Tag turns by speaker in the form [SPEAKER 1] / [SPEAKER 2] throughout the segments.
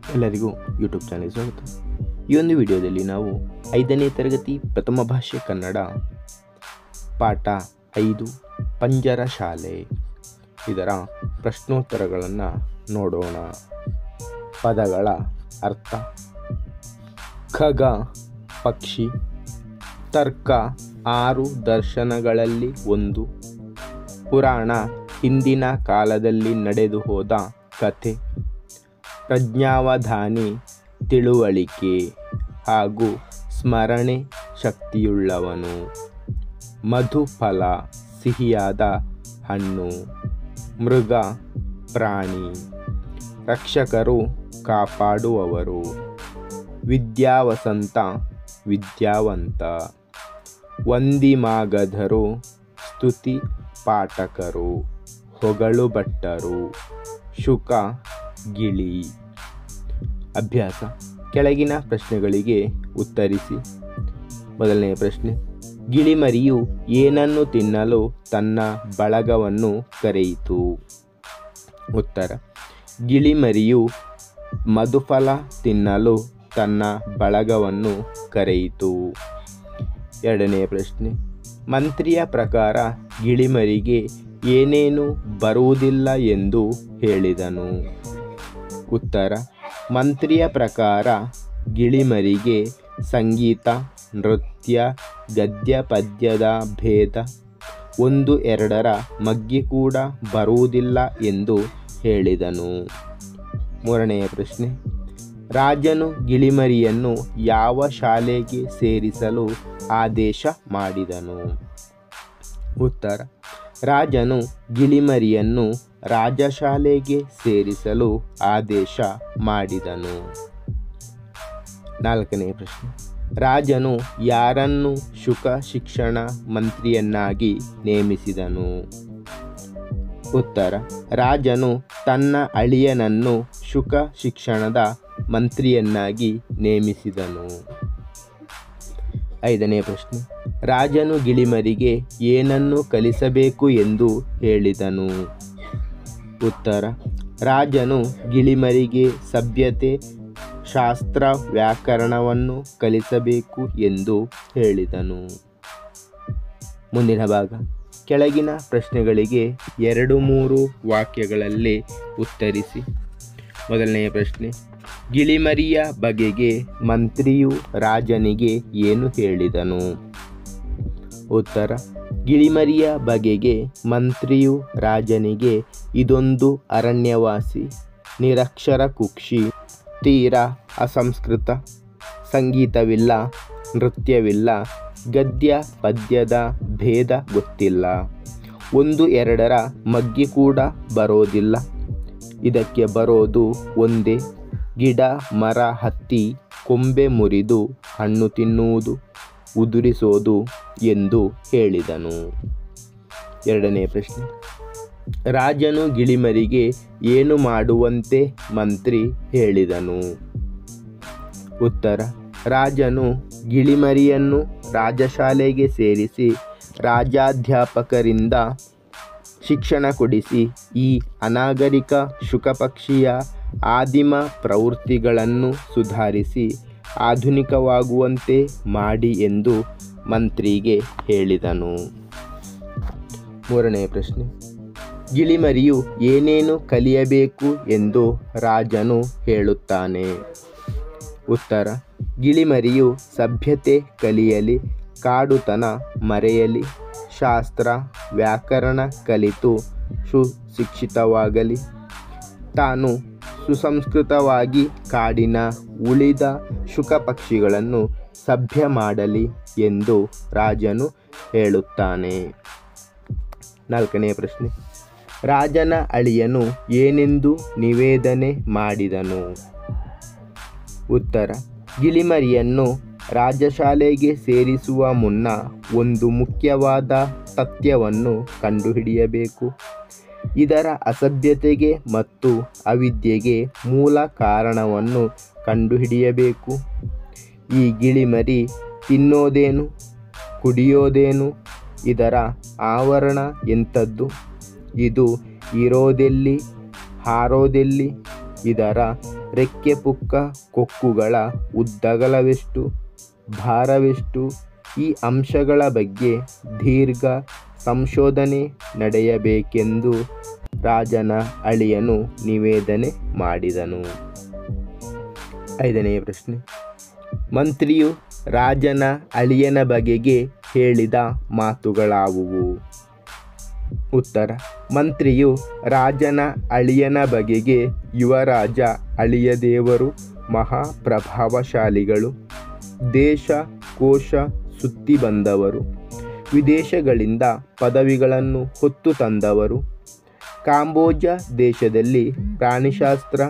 [SPEAKER 1] ಎಲ್ಲರಿಗೂ ಯೂಟ್ಯೂಬ್ ಚಾನಲ್ಗೆ ಸ್ವಾಗತ. ಈ ಒಂದು ವಿಡಿಯೋದಲ್ಲಿ ನಾವು 5ನೇ ತರಗತಿ ಪ್ರಥಮ ಭಾಷೆ ಕನ್ನಡ ಪಾಠ 5 ಪಂಜರ ಶಾಲೆ ಇದರ ಪ್ರಶ್ನೋತ್ತರಗಳನ್ನು ನೋಡೋಣ. ಪದಗಳ ಅರ್ಥ: ಖಗ ಪಕ್ಷಿ, ತರ್ಕ 6 ದರ್ಶನಗಳಲ್ಲಿ ಒಂದು, ಪುರಾಣ ಹಿಂದಿನ ಕಾಲದಲ್ಲಿ ನಡೆದು ಹೋದ ಕಥೆ, ಪ್ರಜ್ಞಾವಧಾನಿ ತಿಳುವಳಿಕೆ ಹಾಗೂ ಸ್ಮರಣೆ ಶಕ್ತಿಯುಳ್ಳವನು, ಮಧುಫಲ ಸಿಹಿಯಾದ ಹಣ್ಣು, ಮೃಗ ಪ್ರಾಣಿ, ರಕ್ಷಕರು ಕಾಪಾಡುವವರು, ವಿದ್ಯಾವಸಂತ ವಿದ್ಯಾವಂತ, ವಂದಿಮಾಗಧರು ಸ್ತುತಿ ಪಾಠಕರು, ಹೊಗಳು ಭಟ್ಟರು, ಶುಕ ಗಿಳಿ. ಅಭ್ಯಾಸ: ಕೆಳಗಿನ ಪ್ರಶ್ನೆಗಳಿಗೆ ಉತ್ತರಿಸಿ. ಮೊದಲನೆಯ ಪ್ರಶ್ನೆ: ಗಿಳಿಮರಿಯು ಏನನ್ನು ತಿನ್ನಲು ತನ್ನ ಬಳಗವನ್ನು ಕರೆಯಿತು? ಉತ್ತರ: ಗಿಳಿಮರಿಯು ಮಧುಫಲ ತಿನ್ನಲು ತನ್ನ ಬಳಗವನ್ನು ಕರೆಯಿತು. ಎರಡನೆಯ ಪ್ರಶ್ನೆ: ಮಂತ್ರಿಯ ಪ್ರಕಾರ ಗಿಳಿಮರಿಗೆ ಏನೇನು ಬರುವುದಿಲ್ಲ ಎಂದು ಹೇಳಿದನು? ಉತ್ತರ: ಮಂತ್ರಿಯ ಪ್ರಕಾರ ಗಿಳಿಮರಿಗೆ ಸಂಗೀತ, ನೃತ್ಯ, ಗದ್ಯ ಪದ್ಯದ ಭೇದ, 1-2ರ ಮಗ್ಗಿ ಕೂಡ ಬರುವುದಿಲ್ಲ ಎಂದು ಹೇಳಿದನು. ಮೂರನೆಯ ಪ್ರಶ್ನೆ: ರಾಜನು ಗಿಳಿಮರಿಯನ್ನು ಯಾವ ಶಾಲೆಗೆ ಸೇರಿಸಲು ಆದೇಶ ಮಾಡಿದನು? ಉತ್ತರ: ರಾಜನು ಗಿಳಿಮರಿಯನ್ನು ರಾಜಶಾಲೆಗೆ ಸೇರಿಸಲು ಆದೇಶ ಮಾಡಿದನು. ನಾಲ್ಕನೆಯ ಪ್ರಶ್ನೆ: ರಾಜನು ಯಾರನ್ನು ಶುಕ ಶಿಕ್ಷಣ ಮಂತ್ರಿಯನ್ನಾಗಿ ನೇಮಿಸಿದನು? ಉತ್ತರ: ರಾಜನು ತನ್ನ ಅಳಿಯನನ್ನು ಶುಕ ಶಿಕ್ಷಣದ ಮಂತ್ರಿಯನ್ನಾಗಿ ನೇಮಿಸಿದನು. ಐದನೇ ಪ್ರಶ್ನೆ: ರಾಜನು ಗಿಳಿಮರಿಗೆ ಏನನ್ನು ಕಲಿಸಬೇಕು ಎಂದು ಹೇಳಿದನು? ಉತ್ತರ: ರಾಜನು ಗಿಳಿಮರಿಗೆ ಸಭ್ಯತೆ, ಶಾಸ್ತ್ರ, ವ್ಯಾಕರಣವನ್ನು ಕಲಿಸಬೇಕು ಎಂದು ಹೇಳಿದನು. ಮುಂದಿನ ಭಾಗ: ಕೆಳಗಿನ ಪ್ರಶ್ನೆಗಳಿಗೆ 2-3 ವಾಕ್ಯಗಳಲ್ಲಿ ಉತ್ತರಿಸಿ. ಮೊದಲನೆಯ ಪ್ರಶ್ನೆ: ಗಿಳಿಮರಿಯ ಬಗೆಗೆ ಮಂತ್ರಿಯು ರಾಜನಿಗೆ ಏನು ಹೇಳಿದನು? ಉತ್ತರ: ಗಿಳಿಮರಿಯ ಬಗೆಗೆ ಮಂತ್ರಿಯು ರಾಜನಿಗೆ ಇದೊಂದು ಅರಣ್ಯವಾಸಿ, ನಿರಕ್ಷರ ಕುಕ್ಷಿ, ತೀರಾ ಅಸಂಸ್ಕೃತ, ಸಂಗೀತವಿಲ್ಲ, ನೃತ್ಯವಿಲ್ಲ, ಗದ್ಯ ಪದ್ಯದ ಭೇದ ಗೊತ್ತಿಲ್ಲ, 1-2ರ ಮಗ್ಗಿ ಕೂಡ ಬರೋದಿಲ್ಲ, ಇದಕ್ಕೆ ಬರೋದು ಒಂದೇ, ಗಿಡ ಮರ ಹತ್ತಿ ಕೊಂಬೆ ಮುರಿದು ಹಣ್ಣು ತಿನ್ನುವುದು, ಉದುರಿಸೋದು ಎಂದು ಹೇಳಿದನು. ಎರಡನೇ ಪ್ರಶ್ನೆ: ರಾಜನು ಗಿಳಿಮರಿಗೆ ಏನು ಮಾಡುವಂತೆ ಮಂತ್ರಿ ಹೇಳಿದನು? ಉತ್ತರ: ರಾಜನು ಗಿಳಿಮರಿಯನ್ನು ರಾಜಶಾಲೆಗೆ ಸೇರಿಸಿ ರಾಜಾಧ್ಯಾಪಕರಿಂದ ಶಿಕ್ಷಣ ಕೊಡಿಸಿ ಈ ಅನಾಗರಿಕ ಶುಕಪಕ್ಷಿಯ ಆದಿಮ ಪ್ರವೃತ್ತಿಗಳನ್ನು ಸುಧಾರಿಸಿ ಆಧುನಿಕವಾಗುವಂತೆ ಮಾಡಿ ಎಂದು ಮಂತ್ರಿಗೆ ಹೇಳಿದನು. ಮೂರನೇ ಪ್ರಶ್ನೆ: ಗಿಳಿಮರಿಯು ಏನೇನು ಕಲಿಯಬೇಕು ಎಂದು ರಾಜನು ಹೇಳುತ್ತಾನೆ? ಉತ್ತರ: ಗಿಳಿಮರಿಯು ಸಭ್ಯತೆ ಕಲಿಯಲಿ, ಕಾಡುತನ ಮರೆಯಲಿ, ಶಾಸ್ತ್ರ ವ್ಯಾಕರಣ ಕಲಿತು ಸುಶಿಕ್ಷಿತವಾಗಲಿ, ತಾನು ಸುಸಂಸ್ಕೃತವಾಗಿ ಕಾಡಿನ ಉಳಿದ ಶುಕಪಕ್ಷಿಗಳನ್ನು ಸಭ್ಯ ಮಾಡಲಿ ಎಂದು ರಾಜನು ಹೇಳುತ್ತಾನೆ. ನಾಲ್ಕನೇ ಪ್ರಶ್ನೆ: ರಾಜನ ಅಳಿಯನು ಏನೆಂದು ನಿವೇದನೆ ಮಾಡಿದನು? ಉತ್ತರ: ಗಿಳಿಮರಿಯನ್ನು ರಾಜಶಾಲೆಗೆ ಸೇರಿಸುವ ಮುನ್ನ ಒಂದು ಮುಖ್ಯವಾದ ತಥ್ಯವನ್ನು ಕಂಡುಹಿಡಿಯಬೇಕು. ಇದರ ಅಸಭ್ಯತೆಗೆ ಮತ್ತು ಅವಿದ್ಯೆಗೆ ಮೂಲ ಕಾರಣವನ್ನು ಕಂಡುಹಿಡಿಯಬೇಕು. ಈ ಗಿಳಿಮರಿ ತಿನ್ನೋದೇನು, ಕುಡಿಯೋದೇನು, ಇದರ ಆವರಣ ಎಂಥದ್ದು, ಇದು ಇರೋದೆಲ್ಲಿ, ಹಾರೋದೆಲ್ಲಿ, ಇದರ ರೆಕ್ಕೆ ಪುಕ್ಕ ಕೊಕ್ಕುಗಳ ಉದ್ದಗಲವೆಷ್ಟು, ಭಾರವೆಷ್ಟು, ಈ ಅಂಶಗಳ ಬಗ್ಗೆ ದೀರ್ಘ ಸಂಶೋಧನೆ ನಡೆಯಬೇಕೆಂದು ರಾಜನ ಅಳಿಯನು ನಿವೇದನೆ ಮಾಡಿದನು. 5ನೇ ಪ್ರಶ್ನೆ. ಮಂತ್ರಿಯು ರಾಜನ ಅಳಿಯನ ಬಗೆಗೆ ಹೇಳಿದ ಮಾತುಗಳಾವುವು? ಉತ್ತರ. ಮಂತ್ರಿಯು ರಾಜನ ಅಳಿಯನ ಬಗೆಗೆ ಯುವರಾಜ ಅಳಿಯ ದೇವರು ಮಹಾಪ್ರಭಾವಶಾಲಿಗಳು, ದೇಶ ಕೋಶ ಸುತ್ತಿ ಬಂದವರು, ವಿದೇಶಗಳಿಂದ ಪದವಿಗಳನ್ನು ಹೊತ್ತು ತಂದವರು, ಕಾಂಬೋಜ ದೇಶದಲ್ಲಿ ಪ್ರಾಣಿಶಾಸ್ತ್ರ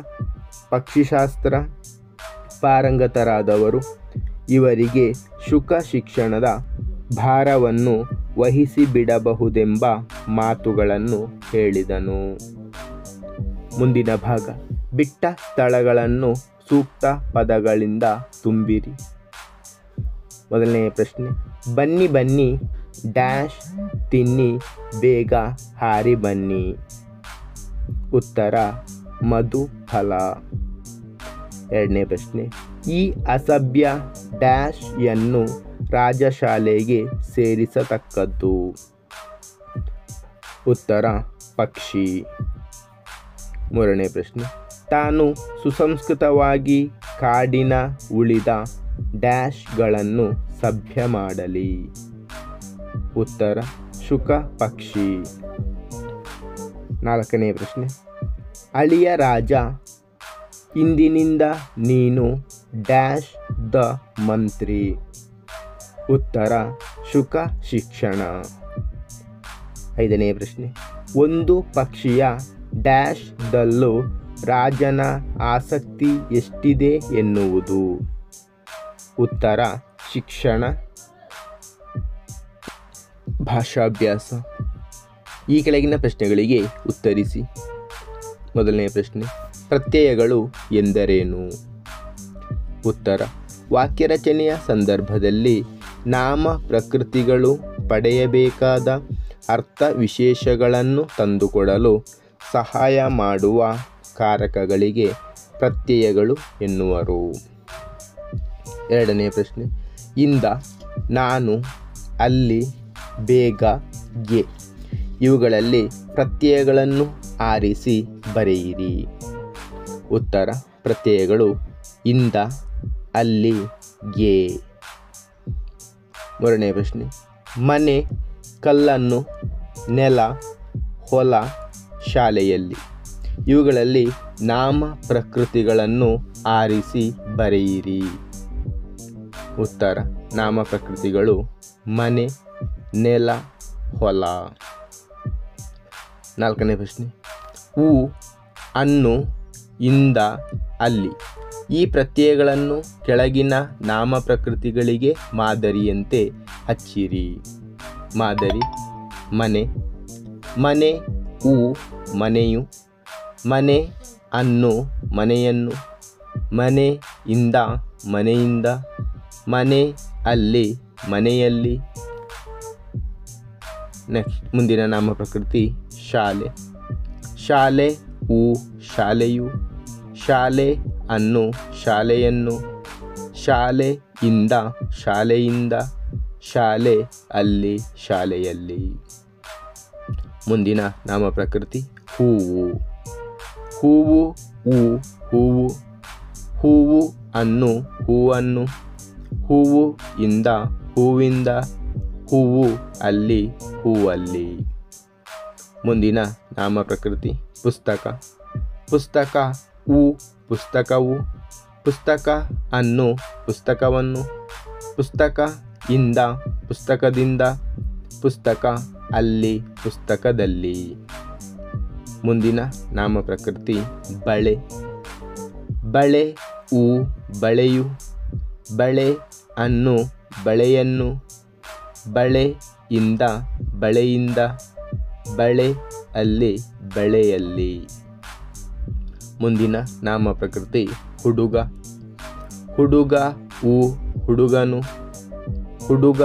[SPEAKER 1] ಪಕ್ಷಿಶಾಸ್ತ್ರ ಪಾರಂಗತರಾದವರು, ಇವರಿಗೆ ಶುಕ ಶಿಕ್ಷಣದ ಭಾರವನ್ನು ವಹಿಸಿಬಿಡಬಹುದೆಂಬ ಮಾತುಗಳನ್ನು ಹೇಳಿದನು. ಮುಂದಿನ ಭಾಗ. ಬಿಟ್ಟ ಸ್ಥಳಗಳನ್ನು ಸೂಕ್ತ ಪದಗಳಿಂದ ತುಂಬಿರಿ. 1ನೇ ಪ್ರಶ್ನೆ. ಬನ್ನಿ ಬನ್ನಿ ಡ್ಯಾಶ್ ತಿನ್ನಿ ಬೇಗ ಹಾರಿ ಬನ್ನಿ. ಉತ್ತರ. ಮಧುಫಲ. 2ನೇ ಪ್ರಶ್ನೆ. ಈ ಅಸಭ್ಯ ಡ್ಯಾಶ್ ಯನ್ನು ರಾಜಶಾಲೆಗೆ ಸೇರಿಸತಕ್ಕದ್ದು. ಉತ್ತರ. ಪಕ್ಷಿ. 3ನೇ ಪ್ರಶ್ನೆ. ತಾನು ಸುಸಂಸ್ಕೃತವಾಗಿ ಕಾಡಿನ ಉಳಿದ ಡ್ಯಾಶ್ಗಳನ್ನು ಸಭ್ಯ ಮಾಡಲಿ. ಉತ್ತರ. ಶುಕ ಪಕ್ಷಿ. 4ನೇ ಪ್ರಶ್ನೆ. ಅಳಿಯ ರಾಜ, ಇಂದಿನಿಂದ ನೀನು ಡ್ಯಾಶ್ ದ ಮಂತ್ರಿ. ಉತ್ತರ. ಶುಕ ಶಿಕ್ಷಣ. 5ನೇ ಪ್ರಶ್ನೆ. ಒಂದು ಪಕ್ಷಿಯ ಡ್ಯಾಶ್ ದಲ್ಲೂ ರಾಜನ ಆಸಕ್ತಿ ಎಷ್ಟಿದೆ ಎನ್ನುವುದು. ಉತ್ತರ. ಶಿಕ್ಷಣ. ಭಾಷಾಭ್ಯಾಸ. ಈ ಕೆಳಗಿನ ಪ್ರಶ್ನೆಗಳಿಗೆ ಉತ್ತರಿಸಿ. 1ನೇ ಪ್ರಶ್ನೆ. ಪ್ರತ್ಯಯಗಳು ಎಂದರೇನು? ಉತ್ತರ. ವಾಕ್ಯರಚನೆಯ ಸಂದರ್ಭದಲ್ಲಿ ನಾಮ ಪ್ರಕೃತಿಗಳು ಪಡೆಯಬೇಕಾದ ಅರ್ಥ ವಿಶೇಷಗಳನ್ನು ತಂದುಕೊಡಲು ಸಹಾಯ ಮಾಡುವ ಕಾರಕಗಳಿಗೆ ಪ್ರತ್ಯಯಗಳು ಎನ್ನುವರು. 2ನೇ ಪ್ರಶ್ನೆ. ಇಂದ, ನಾನು, ಅಲ್ಲಿ, ಬೇಗ, ಗೆ ಇವುಗಳಲ್ಲಿ ಪ್ರತ್ಯಯಗಳನ್ನು ಆರಿಸಿ ಬರೆಯಿರಿ. ಉತ್ತರ. ಪ್ರತ್ಯಯಗಳು ಇಂದ, ಅಲ್ಲಿ, ಗೆ. 3ನೇ ಪ್ರಶ್ನೆ. ಮನೆ, ಕಲ್ಲನ್ನು, ನೆಲ, ಹೊಲ, ಶಾಲೆಯಲ್ಲಿ ಇವುಗಳಲ್ಲಿ ನಾಮ ಪ್ರಕೃತಿಗಳನ್ನು ಆರಿಸಿ ಬರೆಯಿರಿ. ಉತ್ತರ. ನಾಮ ಪ್ರಕೃತಿಗಳು ಮನೆ, ನೆಲ, ಹೊಲ. 4ನೇ ಪ್ರಶ್ನೆ. ಉ, ಅನ್ನು, ಇಂದ, ಅಲ್ಲಿ ಈ ಪ್ರತ್ಯಯಗಳನ್ನು ಕೆಳಗಿನ ನಾಮ ಪ್ರಕೃತಿಗಳಿಗೆ ಮಾದರಿಯಂತೆ ಹಚ್ಚಿರಿ. ಮಾದರಿ. ಮನೆ. ಮನೆ, ಉ, ಮನೆಯು. ಮನೆ, ಅನ್ನು, ಮನೆಯನ್ನು. ಮನೆ, ಇಂದ, ಮನೆಯಿಂದ. ಮನೆ, ಅಲ್ಲಿ, ಮನೆಯಲ್ಲಿ. ನೆಕ್ಸ್ಟ್ ಮುಂದಿನ ನಾಮ ಪ್ರಕೃತಿ ಶಾಲೆ. ಶಾಲೆ, ಉ, ಶಾಲೆಯು. ಶಾಲೆ, ಅನ್ನು, ಶಾಲೆಯನ್ನು. ಶಾಲೆ, ಇಂದ, ಶಾಲೆಯಿಂದ. ಶಾಲೆ, ಅಲ್ಲಿ, ಶಾಲೆಯಲ್ಲಿ. ಮುಂದಿನ ನಾಮ ಪ್ರಕೃತಿ ಹೂವು. ಹೂವು, ಉ, ಹೂವು. ಹೂವು, ಅನ್ನು, ಹೂವನ್ನು. ಹೂವು, ಇಂದ, ಹೂವಿಂದ. ಹೂವು, ಅಲ್ಲಿ, ಹೂವಲ್ಲಿ. ಮುಂದಿನ ನಾಮ ಪ್ರಕೃತಿ ಪುಸ್ತಕ. ಪುಸ್ತಕ, ಉ, ಪುಸ್ತಕವು. ಪುಸ್ತಕ, ಅನ್ನು, ಪುಸ್ತಕವನ್ನು. ಪುಸ್ತಕ, ಇಂದ, ಪುಸ್ತಕದಿಂದ. ಪುಸ್ತಕ, ಅಲ್ಲಿ, ಪುಸ್ತಕದಲ್ಲಿ. ಮುಂದಿನ ನಾಮ ಪ್ರಕೃತಿ ಬಳೆ. ಬಳೆ, ಉ, ಬಳೆಯು. ಬಳೆ, ಅನ್ನು, ಬಳೆಯನ್ನು. ಬಳೆ, ಇಂದ, ಬಳೆಯಿಂದ. ಬಳೆ, ಅಲ್ಲಿ, ಬಳೆಯಲ್ಲಿ. ಮುಂದಿನ ನಾಮ ಪ್ರಕೃತಿ ಹುಡುಗ. ಹುಡುಗ, ಉ, ಹುಡುಗನು. ಹುಡುಗ,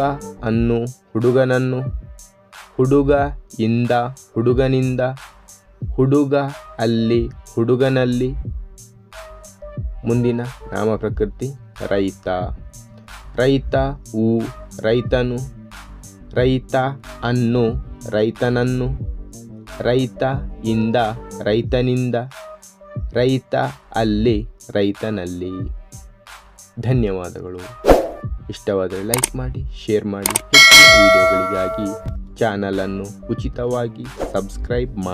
[SPEAKER 1] ಅನ್ನು, ಹುಡುಗನನ್ನು. ಹುಡುಗ, ಇಂದ, ಹುಡುಗನಿಂದ. ಹುಡುಗ, ಅಲ್ಲಿ, ಹುಡುಗನಲ್ಲಿ. ಮುಂದಿನ ನಾಮಪ್ರಕೃತಿ ರೈತ. ರೈತ ಉ ರೈತನು, ರೈತ ಅನ್ನು ರೈತನನ್ನು, ರೈತ ಇಂದ ರೈತನಿಂದ, ರೈತ ಅಲ್ಲಿ ರೈತನಲ್ಲಿ. ಧನ್ಯವಾದಗಳು. ಇಷ್ಟವಾದರೆ ಲೈಕ್ ಮಾಡಿ, ಶೇರ್ ಮಾಡಿ. ಹೆಚ್ಚಿನ ವಿಡಿಯೋಗಳಿಗಾಗಿ ಚಾನಲನ್ನು ಉಚಿತವಾಗಿ ಸಬ್ಸ್ಕ್ರೈಬ್ ಮಾಡಿ.